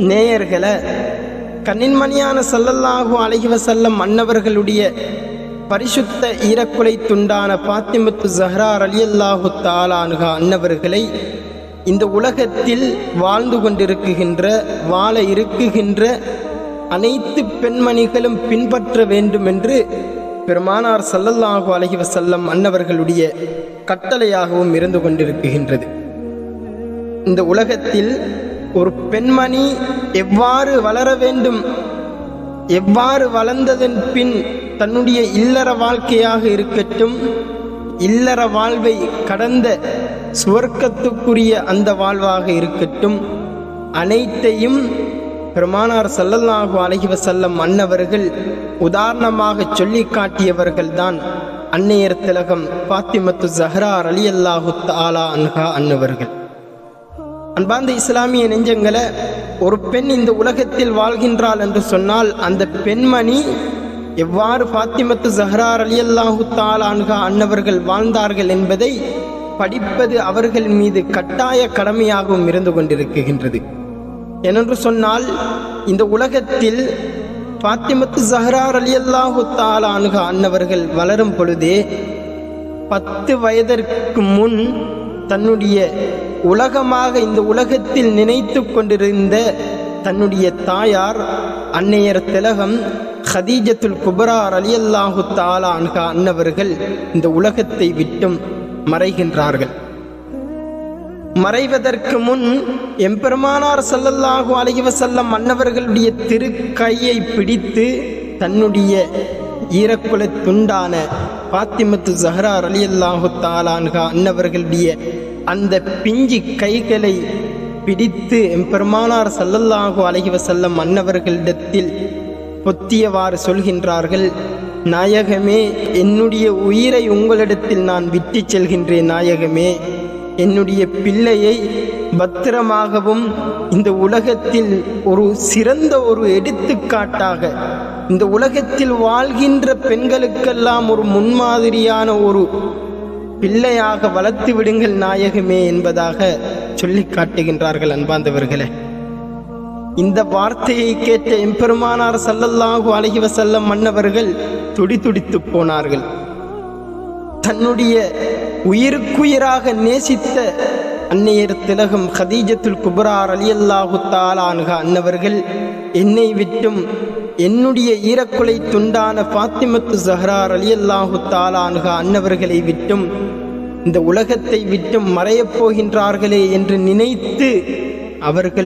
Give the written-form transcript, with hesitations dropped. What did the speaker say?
நேயர்களை கண்ணின்மணியான ஸல்லல்லாஹு அலைஹி வஸல்லம் அன்னவர்களுடைய பரிசுத்த ஈரக்குலை துண்டான பாத்திமத்து ஸஹ்ரா ரலியல்லாஹு தஆலா அன்ஹா அன்னவர்களை இந்த உலகத்தில் வாழ்ந்து கொண்டிருக்கின்ற வாழ இருக்குகின்ற அனைத்து பெண்மணிகளும் பின்பற்ற வேண்டும் என்று பெருமானார் ஸல்லல்லாஹு அலைஹி வஸல்லம் அன்னவர்களுடைய கட்டளையாகவும் இருந்து கொண்டிருக்கின்றது. இந்த உலகத்தில் ஒரு பெண்மணி எவ்வாறு வளர வேண்டும், எவ்வாறு வளர்ந்ததன் பின் தன்னுடைய இல்லற வாழ்க்கையாக இருக்கட்டும், இல்லற வாழ்வை கடந்த சுவர்க்கத்துக்குரிய அந்த வாழ்வாக இருக்கட்டும், அனைத்தையும் பெருமானார் ஸல்லல்லாஹு அலைஹி வஸல்லம் அன்னவர்கள் உதாரணமாக சொல்லி காட்டியவர்கள்தான் அன்னையர் திலகம் பாத்திமத்து ஸஹ்ரா ரலியல்லாஹு தஆலா அன்ஹா அன்னவர்கள். அன்பார்ந்த இஸ்லாமிய நெஞ்சங்களை, ஒரு பெண் இந்த உலகத்தில் வாழ்கின்றாள் என்று சொன்னால் அந்த பெண்மணி எவ்வாறு பாத்திமத்து ஸஹ்ரா ரலியல்லாஹு தஆலா அன்ஹா அன்னவர்கள் வாழ்ந்தார்கள் என்பதை படிப்பது அவர்கள் மீது கட்டாய கடமையாகவும் இருந்து கொண்டிருக்கின்றது. ஏனென்று சொன்னால் இந்த உலகத்தில் பாத்திமத்து ஸஹ்ரா ரலியல்லாஹு தஆலா அன்ஹா அன்னவர்கள் வளரும் பொழுதே 10 வயதிற்கு முன் தன்னுடைய உலகமாக இந்த உலகத்தில் நினைத்து கொண்டிருந்த தன்னுடைய தாயார் அன்னையர் திலகம் ஹதீஜத்துல் குப்ரா ரலியல்லாஹு தஆலா அன்ஹா அன்னவர்கள் இந்த உலகத்தை விட்டும் மறைகின்றார்கள். மறைவதற்கு முன் எம்பெருமானார் ஸல்லல்லாஹு அலைஹி வஸல்லம் அன்னவர்களுடைய திருக்கையை பிடித்து தன்னுடைய ஈரக்குலை துண்டான பாத்திமத்து ஸஹ்ரா ரலியல்லாஹு தஆலா அன்ஹா அன்னவர்களுடைய அந்த பிஞ்சி கைகளை பிடித்து எம்பெருமானார் ஸல்லல்லாஹு அலைஹி வஸல்லம் அன்னவர்களிடத்தில் பொத்தியவாறு சொல்கின்றார்கள், நாயகமே, என்னுடைய உயிரை உங்களிடத்தில் நான் விட்டு செல்கின்றேன். நாயகமே, என்னுடைய பிள்ளையை பத்திரமாகவும் இந்த உலகத்தில் ஒரு சிறந்த ஒரு எடுத்துக்காட்டாக இந்த உலகத்தில் வாழ்கின்ற பெண்களுக்கெல்லாம் ஒரு முன்மாதிரியான ஒரு பிள்ளையாக வளர்த்து விடுங்கள் நாயகமே என்பதாக சொல்லி காட்டுகின்றார்கள். அன்பார்ந்தவர்களே, இந்த வார்த்தையை கேட்ட எம்பெருமானார் ஸல்லல்லாஹு அலைஹி வஸல்லம் மன்னவர்கள் துடிதுடித்து போனார்கள். தன்னுடைய உயிருக்குயிராக நேசித்த அன்னையர் திலகம் ஹதீஜத்துல் குப்ரா ரலியல்லாஹு தஆலா அன்ஹா அன்னவர்கள் என்னை விட்டும் என்னுடைய ஈரக்குலை துண்டான பாத்திமத்து ஸஹ்ரா ரலியல்லாஹு தஆலா அன்ஹா அன்னவர்களை விட்டும் இந்த உலகத்தை விட்டும் மறையப் போகின்றார்களே என்று நினைத்து அவர்கள்